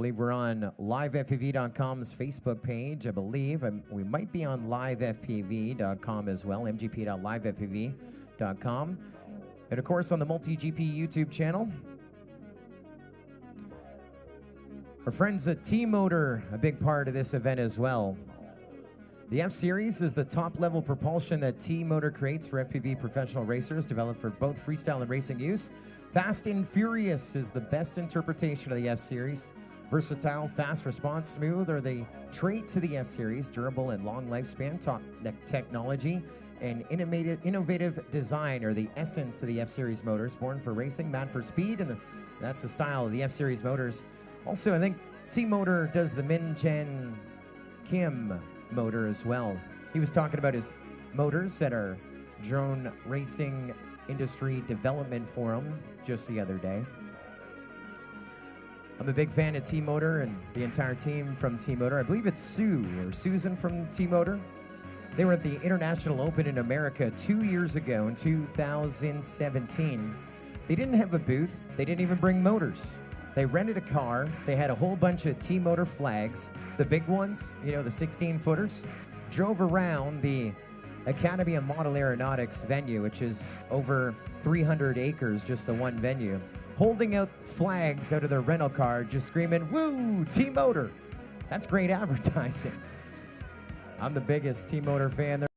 believe we're on livefpv.com's Facebook page. I believe we might be on livefpv.com as well, mgp.livefpv.com. And of course on the MultiGP YouTube channel. Our friends at T-Motor, a big part of this event as well. The F-Series is the top-level propulsion that T-Motor creates for FPV professional racers, developed for both freestyle and racing use. Fast and Furious is the best interpretation of the F-Series. Versatile, fast response, smooth are the traits of the F-Series. Durable and long lifespan, top technology, and innovative design are the essence of the F-Series motors. Born for racing, mad for speed, and that's the style of the F-Series motors. Also, I think T-Motor does the Min Jen Kim motor as well. He was talking about his motors at our drone racing industry development forum just the other day. I'm a big fan of T-Motor and the entire team from T-Motor. I believe it's Sue or Susan from T-Motor. They were at the International Open in America 2 years ago in 2017. They didn't have a booth. They didn't even bring motors. They rented a car. They had a whole bunch of T-Motor flags, the big ones, you know, the 16-footers, drove around the Academy of Model Aeronautics venue, which is over 300 acres, just the one venue, holding out flags out of their rental car, just screaming, "Woo, T-Motor." That's great advertising. I'm the biggest T-Motor fan there.